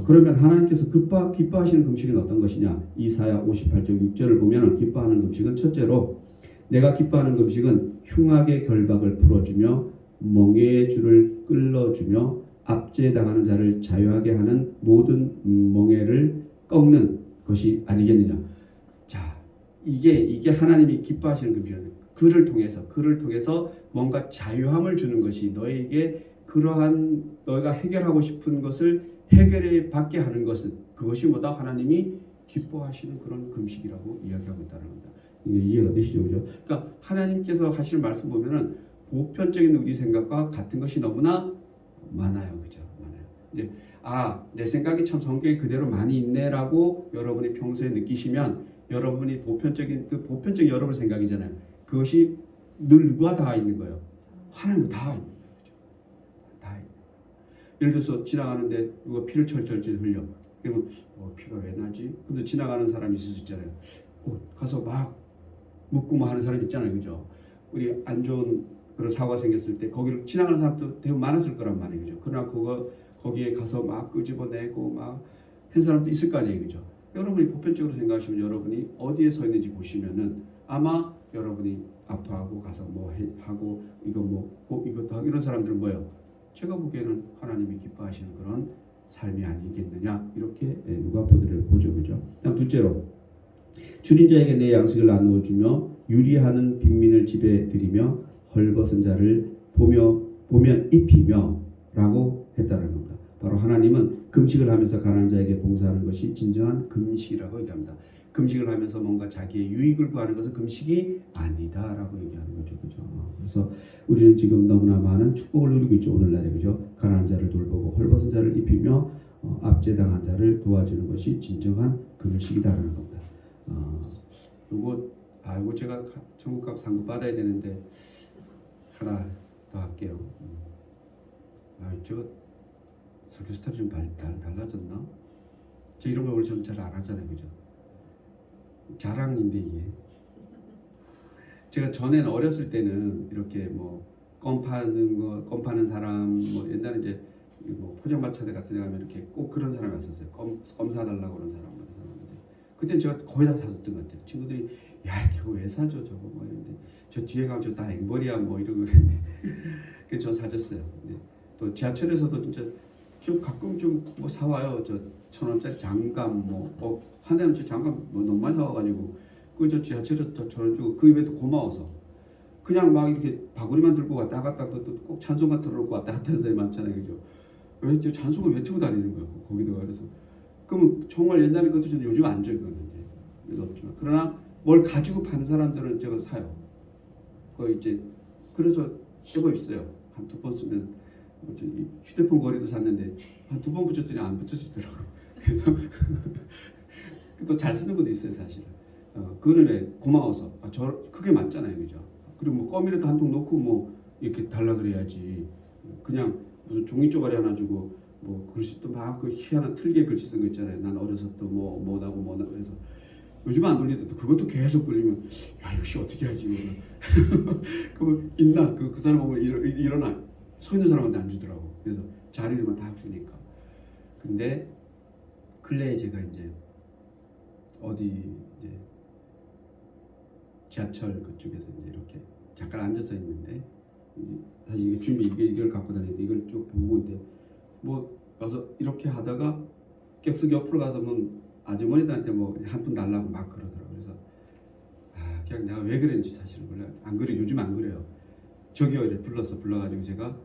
그러면 하나님께서 기뻐하시는 금식은 어떤 것이냐? 이사야 58장 6절을 보면 기뻐하는 금식은 첫째로 내가 기뻐하는 금식은 흉악의 결박을 풀어주며 멍에의 줄을 끌어주며 압제당하는 자를 자유하게 하는 모든 멍에를 꺾는 것이 아니겠느냐. 자, 이게 하나님이 기뻐하시는 금식이에요. 그를 통해서 뭔가 자유함을 주는 것이 너에게 그러한 너희가 해결하고 싶은 것을 해결해 받게 하는 것은 그것이 뭐다? 하나님이 기뻐하시는 그런 금식이라고 이야기하고 있다는 겁니다. 이게 이해가 되시죠, 그죠? 그러니까 하나님께서 하시는 말씀 보면은 보편적인 우리 생각과 같은 것이 너무나 많아요, 그죠? 많아요. 이제 내 생각이 참 성경에 그대로 많이 있네라고 여러분이 평소에 느끼시면 여러분이 보편적인 여러분 생각이잖아요. 그것이 늘 누가 다 있는 거예요? 하나님 다 있는 거예요, 그죠? 다 있는 거예요. 예를 들어서 지나가는데 누가 피를 철철 흘려. 그러면 피가 왜 나지? 근데 지나가는 사람이 있을 수 있잖아요. 가서 막 묻고 하는 사람 있잖아요, 그죠? 우리 안 좋은 그런 사고가 생겼을 때 거기를 지나가는 사람도 대부분 많았을 거란 말이에요, 그죠? 그러나 거기에 가서 막 끄집어내고 막 한 사람도 있을 거 아니에요, 그죠? 여러분이 보편적으로 생각하시면 여러분이 어디에 서 있는지 보시면은 아마 여러분이 아파하고 가서 뭐 하고 이것도 하고 이런 사람들은 뭐예요? 제가 보기에는 하나님이 기뻐하시는 그런 삶이 아니겠느냐 이렇게 누가복음을 보죠, 그죠? 다음 둘째로 줄인 자에게 내 양식을 나누어 주며 유리하는 빈민을 집에 들이며 헐벗은 자를 보면 입히며라고 했다는 겁니다. 바로 하나님은 금식을 하면서 가난한 자에게 봉사하는 것이 진정한 금식이라고 얘기합니다. 금식을 하면서 뭔가 자기의 유익을 구하는 것은 금식이 아니다라고 얘기하는 거죠, 그죠? 그래서 우리는 지금 너무나 많은 축복을 누리고 있죠, 오늘날에, 그죠? 가난한 자를 돌보고 헐벗은 자를 입히며 압제당한 자를 도와주는 것이 진정한 금식이다라는 겁니다. 이거 제가 천국값 상급 받아야 되는데 하나 더 할게요. 제가 설교 스타일이 좀 달라졌나? 저 이런 거 원래 좀 잘 안 하잖아요, 그죠? 자랑인데 이게 제가 전에는 어렸을 때는 이렇게 뭐 껌 파는 사람 뭐 옛날에 이제 뭐 포장마차대 같은 데 가면 이렇게 꼭 그런 사람이 왔었어요. 껌 사달라고 그런 사람. 그때 제가 거의 다 사줬던 것 같아요. 친구들이 야 이거 왜 사줘 저거 뭐 이런데 저 뒤에 가면 저 다 앵벌이야 뭐 이러고 그랬는데 그래서 저 사줬어요. 또 지하철에서도 진짜 좀 가끔 좀 뭐 사와요. 저 1,000원짜리 장갑 한 대는 저 장갑 너무 많이 사와가지고 저 지하철에 저 1,000원 주고 그 입에 또 고마워서 그냥 막 이렇게 바구니만 들고 왔다 갔다 그것도 꼭 찬송가 들어놓고 왔다 갔다 하는 사람이 많잖아요, 그죠? 왜 저 찬송을 왜 들고 다니는 거야 거기다가. 그래서 그럼 정말 옛날에 것도 저는 요즘 안 줘요, 그거는 없지만. 그러나 뭘 가지고 파는 사람들은 제가 사요. 거의 이제 그래서 쓰고 있어요. 한 2번 쓰면 휴대폰 거리도 샀는데 한 2번 붙였더니 안 붙여지더라고요. 그래서 또 잘 쓰는 것도 있어요, 사실은. 그거는 왜 고마워서 그게 맞잖아요, 그죠? 그리고 뭐 껌이라도 한 통 놓고 뭐 이렇게 달라 그래야지. 그냥 무슨 종이 쪼가리 하나 주고 뭐 글씨 또 막 그 희한한 틀게 글씨 쓴 거 있잖아요. 난 어려서 또 뭐나고 그래서 요즘 안 돌리더라도 그것도 계속 돌리면 야 역시 어떻게 하지? 그러면 있나 그 사람 보면 일어나 서 있는 사람한테 안 주더라고. 그래서 자리를만 다 주니까. 근데 근래에 제가 이제 어디 이제 지하철 그쪽에서 이제 이렇게 잠깐 앉아서 있는데 사실 이걸 갖고 다니는데 이걸 쭉 보고 있는데 뭐 와서 이렇게 하다가 객석 옆으로 가서 뭐 아주머니들한테 뭐 한 푼 달라고 막 그러더라고요. 그래서 그냥 내가 왜 그랬는지 사실은 원래 안 그래. 요즘 안 그래요. 저기요 이래 불러가지고 제가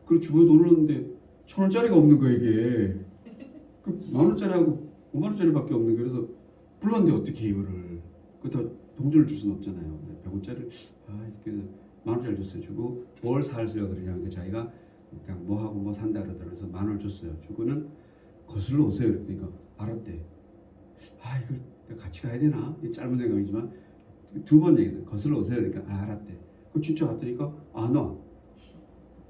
그 주고에 돈을 넣었는데 1,000원짜리가 없는 거야 이게. 그 10,000원짜리하고 50,000원짜리밖에 없는 거. 그래서 불렀는데 어떻게 이거를 그렇다 동전을 줄 수는 없잖아요. 100원짜리 이렇게 10,000원짜리 줬어요. 주고 뭘 사려고 그러냐. 그러니까 자기가 그냥 뭐 하고 뭐 산다 그러더라고요. 10,000원 줬어요. 주고는 거슬러 오세요. 그랬더니까 알았대. 이거 내가 같이 가야 되나? 짧은 생각이지만 2번 얘기했어요. 거슬러 오세요. 그러니까 알았대. 그 진짜 갔더니까 안 와.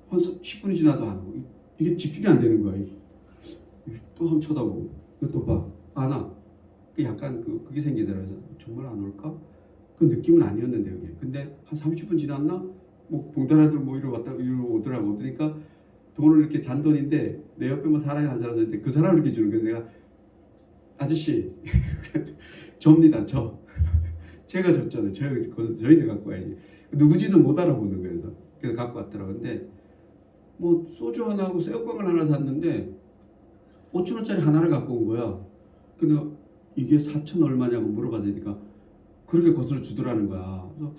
한 10분이 지나도 안 오고 이게 집중이 안 되는 거야. 또 한번 쳐다보고 또 봐. 안 와. 그 약간 그게 생기더라고요. 그래서 정말 안 올까? 그 느낌은 아니었는데 여기. 근데 한 30분 지났나? 뭐 봉단아들 뭐 이러 왔다 이러 오더라고. 그러니까 돈을 이렇게 잔돈인데 내 옆에 뭐 사람이 한 사람 있는데 그 사람을 이렇게 주는 거예요. 내가 아저씨 접니다. 제가 줬잖아요. 저희들 갖고 와야지. 누구지도 못 알아보는 거예요. 그래서 갖고 왔더라고요. 근데 뭐 소주 하나하고 새우깡을 하나 샀는데 5,000원짜리 하나를 갖고 온 거야. 근데 이게 4천 얼마냐고 물어봐주니까 그렇게 거슬러 주더라는 거야. 그래서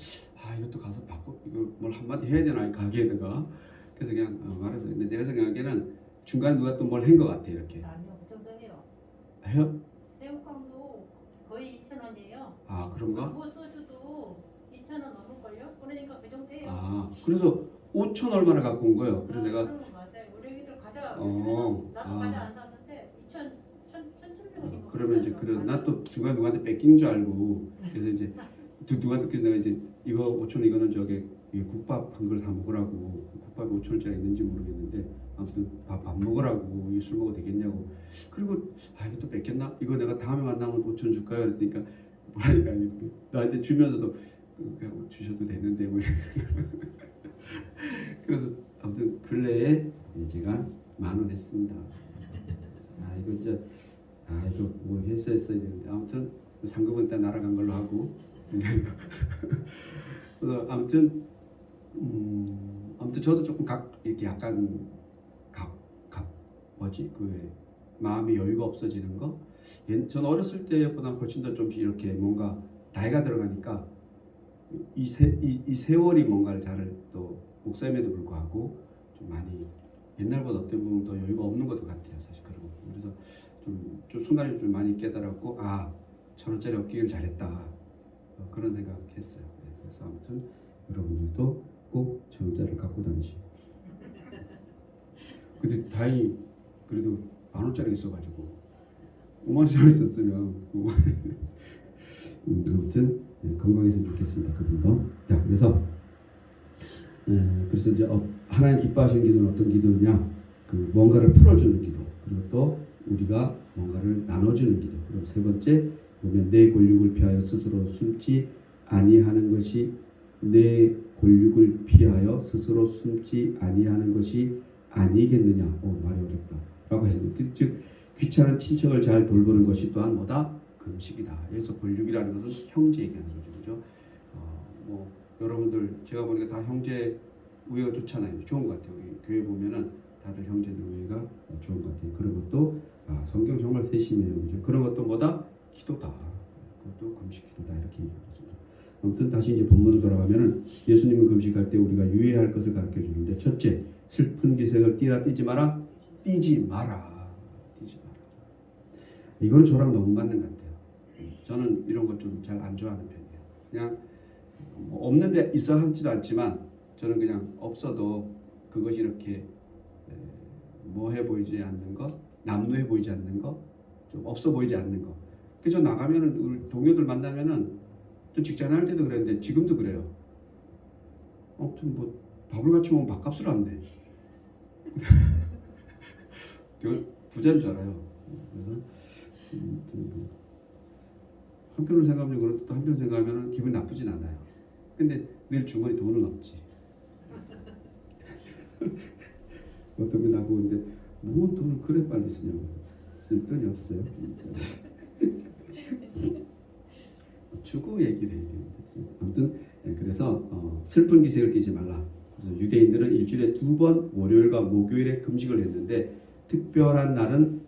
이것도 가서 바꿔 이거 뭘 한마디 해야 되나 이 가게에다가. 그래서 그냥 말해서. 근데 내가 생각하기에는 중간에 누가 또 뭘 한 것 같아 이렇게. 아니요, 그 정도 해요. 해요? 새우깡도 거의 2,000원이에요. 그런가? 그리고 소주도 2,000원 넘을걸요? 그러니까 그 정도 해요. 그래서 5천 얼마를 갖고 온 거예요. 그래서 내가 그런 거 맞아요. 우리 애기들 과자 어, 나도 과자 안 샀는데 1,700원인가. 그러면 이제 나 또 중간 누구한테 뺏긴 줄 알고 그래서 이제 누구한테 그래서 내가 이제 이거 5천 이거는 저기 국밥 한 걸 사 먹으라고. 국밥이 5,000원짜리 있는지 모르겠는데 아무튼 밥 먹으라고. 이 술 먹어도 되겠냐고. 그리고 이거 또 뺏겼나? 이거 내가 다음에 만나면 5천 줄까요? 그랬더니까 뭐라니까 나한테 주면서도 그냥 주셔도 되는데 뭐 그래서 아무튼 근래에 제가 10,000원 했습니다. 이거 진짜 이거 뭐 했어야 되는데 아무튼 상금은 일단 날아간 걸로 하고 그래서 아무튼 저도 조금 이렇게 약간 뭐지 마음의 여유가 없어지는 거. 전 어렸을 때보다 훨씬 더 좀 이렇게 뭔가 나이가 들어가니까 이 세월이 뭔가를 잘 또 목사임에도 불구하고 좀 많이 옛날보다 어떻게 보면 더 여유가 없는 것도 같아요. 사실 그런 거. 그래서 좀 순간에 좀 많이 깨달았고 1,000원짜리 얻기를 잘했다. 그런 생각했어요. 그래서 아무튼 여러분들도 꼭 1,000원짜리를 갖고 다니시. 근데 다행히 그래도 10,000원짜리 있어가지고 50,000원짜리 있었으면 아무튼 건강했으면 좋겠습니다. 그분도. 자, 그래서 이제 하나님 기뻐하시는 기도는 어떤 기도냐? 뭔가를 풀어주는 기도. 그리고 또 우리가 뭔가를 나눠주는 기도. 그리고 세 번째 보면 내 권력을 피하여 스스로 숨지 아니하는 것이 내 권력을 피하여 스스로 숨지 아니하는 것이 아니겠느냐. 말이 어렵다. 라고 했습니다. 즉 귀찮은 친척을 잘 돌보는 것이 또한 뭐다? 금식이다. 여기서 권력이라는 것은 형제 얘기하는 거죠. 그죠? 뭐 여러분들 제가 보니까 다 형제 우애가 좋잖아요. 좋은 것 같아요. 우리 교회 보면은 다들 형제들 우애가 좋은 것 같아요. 그런 것도 성경 정말 세심해요. 그죠? 그런 것도 뭐다? 기도다. 그것도 금식 기도다. 이렇게 얘기합니다. 아무튼 다시 이제 본문으로 돌아가면은 예수님은 금식할 때 우리가 유의할 것을 가르쳐 주는데 첫째, 슬픈 기색을 띠지 마라. 띠지 마라. 이건 저랑 너무 맞는 것 같아요. 저는 이런 거 좀 잘 안 좋아하는 편이에요. 그냥 뭐 없는데 있어 하지도 않지만 저는 그냥 없어도 그것이 이렇게 뭐해 보이지 않는 것, 남루해 보이지 않는 것, 좀 없어 보이지 않는 것. 그래서 나가면은 우리 동료들 만나면은 좀 직장 할 때도 그랬는데 지금도 그래요. 아무튼 뭐 밥을 같이 먹으면 밥값을 안 내. 부자인 줄 알아요. 그래서 한편으로 생각하면 그렇고 또 한편 생각하면 기분이 나쁘진 않아요. 근데 늘 주머니 돈은 없지. 어떤 분 나보고 근데 뭐 돈을 그래 빨리 쓰냐고. 쓸 돈이 없어요. 추구 얘기를 해야 되는데 아무튼 그래서 슬픈 기색을 띠지 말라. 그래서 유대인들은 일주일에 2번 월요일과 목요일에 금식을 했는데 특별한 날은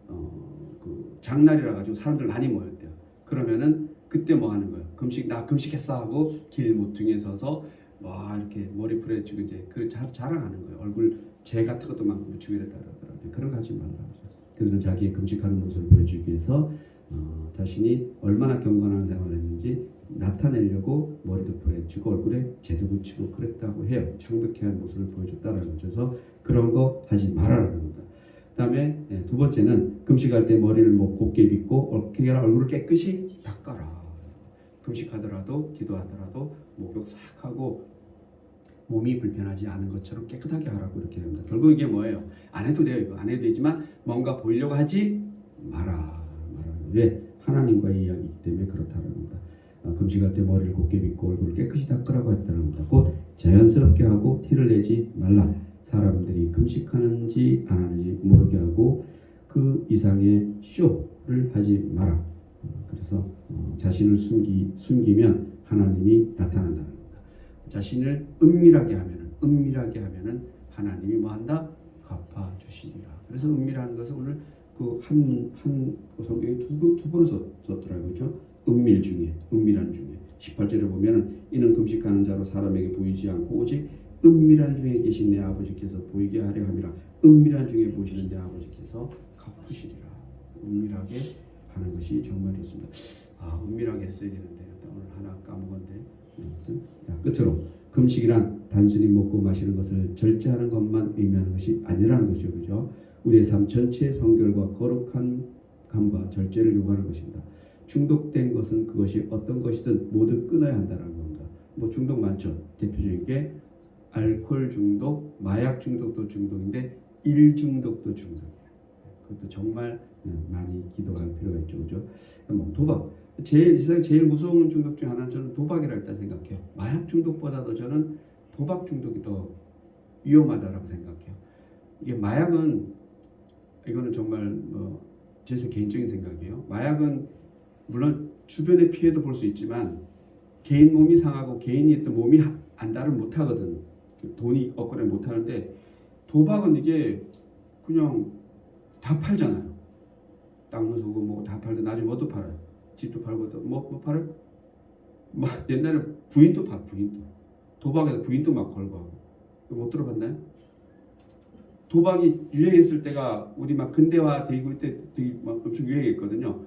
그 장날이라 가지고 사람들 많이 모였대요. 그러면은 그때 뭐 하는 거예요? 나 금식했어 하고 길 모퉁이에 서서 와 이렇게 머리 풀어주고 이제 그 자랑하는 거예요. 얼굴 재 같은 것도 막 묻히고 이랬다 그러더라고요. 그런 거 하지 말라고. 그들은 자기의 금식하는 모습을 보여주기 위해서 자신이 얼마나 경건한 생활을 했는지 나타내려고 머리도 풀어주고 얼굴에 재도 붙이고 그랬다고 해요. 창백해야 할 모습을 보여줬다라는 거죠. 그래서 그런 거 하지 말아라는 겁니다. 그다음에 두 번째는 금식할 때 머리를 뭐 곱게 빗고 얼굴을 깨끗이 닦아라. 금식하더라도 기도하더라도 목욕 싹 하고 몸이 불편하지 않은 것처럼 깨끗하게 하라고 이렇게 합니다. 결국 이게 뭐예요? 안 해도 돼요. 이거 안 해도 되지만 뭔가 보이려고 하지 마라. 왜? 하나님과의 이야기이기 때문에 그렇다는 겁니다. 금식할 때 머리를 곱게 빗고 얼굴을 깨끗이 닦으라고 했다는 겁니다. 곧 자연스럽게 하고 티를 내지 말라. 사람들이 금식하는지 안 하는지 모르게 하고 그 이상의 쇼를 하지 마라. 그래서 자신을 숨기면 하나님이 나타난다는 겁니다. 자신을 은밀하게 하면은 하나님이 뭐 한다? 갚아 주시리라. 그래서 은밀하는 것은 오늘 그 한 성경에 두 번을 썼더라고요. 그렇죠? 은밀한 중에 18절에 보면은 이는 금식하는 자로 사람에게 보이지 않고 오직 은밀한 중에 계신 내 아버지께서 보이게 하려 함이라. 은밀한 중에 보시는 내 아버지께서 갚으시리라. 은밀하게 하는 것이 정말 좋습니다. 은밀하게 했어야 되는데 오늘 하나 까먹었는데 자, 끝으로 금식이란 단순히 먹고 마시는 것을 절제하는 것만 의미하는 것이 아니라는 것이죠. 그죠? 우리의 삶 전체의 성결과 거룩한 감과 절제를 요구하는 것입니다. 중독된 것은 그것이 어떤 것이든 모두 끊어야 한다는 겁니다. 뭐 중독 많죠. 대표적인 게 알코올 중독, 마약 중독도 중독인데 일 중독도 중독이에요. 그것도 정말 많이 기도할 필요가 있죠. 그죠? 뭐 도박. 이 세상에 제일 무서운 중독 중 하나는 저는 도박이라고 일단 생각해요. 마약 중독보다도 저는 도박 중독이 더 위험하다라고 생각해요. 이게 이거는 정말 제 개인적인 생각이에요. 마약은 물론 주변의 피해도 볼 수 있지만 개인 몸이 상하고 개인이 또 몸이 안달을 못 하거든. 돈이 없거나 못 하는데 도박은 이게 그냥 다 팔잖아요. 땅도 사고 뭐 다 팔고 나중에 뭐도 팔아요. 집도 팔고 또 뭐 팔아요? 막 옛날에 부인도 도박에서 부인도 막 걸고 하고 못 들어봤나요? 도박이 유행했을 때가 우리 막 근대화 되고 때 되게 막 엄청 유행했거든요.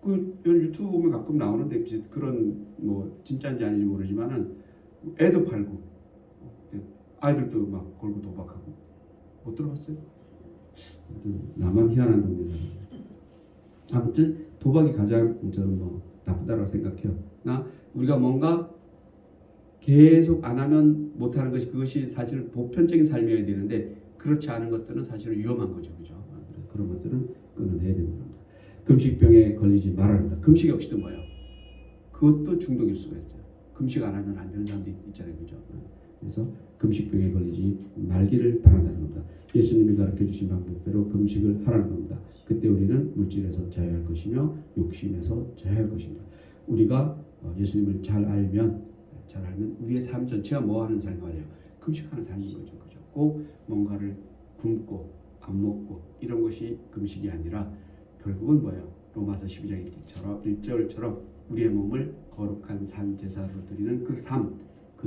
그 유튜브 보면 가끔 나오는데 그런 뭐 진짜인지 아닌지 모르지만은 애도 팔고 아이들도 막 걸고 도박하고 못 들어봤어요? 나만 희한한 동네다. 아무튼 도박이 가장 저는 나쁘다고 생각해요. 우리가 뭔가 계속 안 하면 못하는 것이 그것이 사실 보편적인 삶이어야 되는데 그렇지 않은 것들은 사실 위험한 거죠, 그죠? 그런 것들은 끊어내야 되는 겁니다. 금식병에 걸리지 말아야 합니다. 금식 역시도 뭐예요? 그것도 중독일 수가 있어요. 금식 안 하면 안 되는 사람도 있잖아요, 그죠? 그래서 금식병에 걸리지 말기를 바란다는 겁니다. 예수님이 가르쳐 주신 방법대로 금식을 하라는 겁니다. 그때 우리는 물질에서 자유할 것이며 욕심에서 자유할 것입니다. 우리가 예수님을 잘 알면 우리의 삶 전체가 뭐 하는 삶이 아니에요? 금식하는 삶인 거죠. 그죠? 꼭 뭔가를 굶고 안 먹고 이런 것이 금식이 아니라 결국은 뭐예요? 로마서 12장 1절처럼 우리의 몸을 거룩한 산 제사로 드리는 그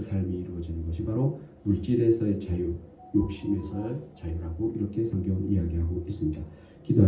삶이 이루어지는 것이 바로 물질에서의 자유, 욕심에서의 자유라고 이렇게 성경은 이야기하고 있습니다.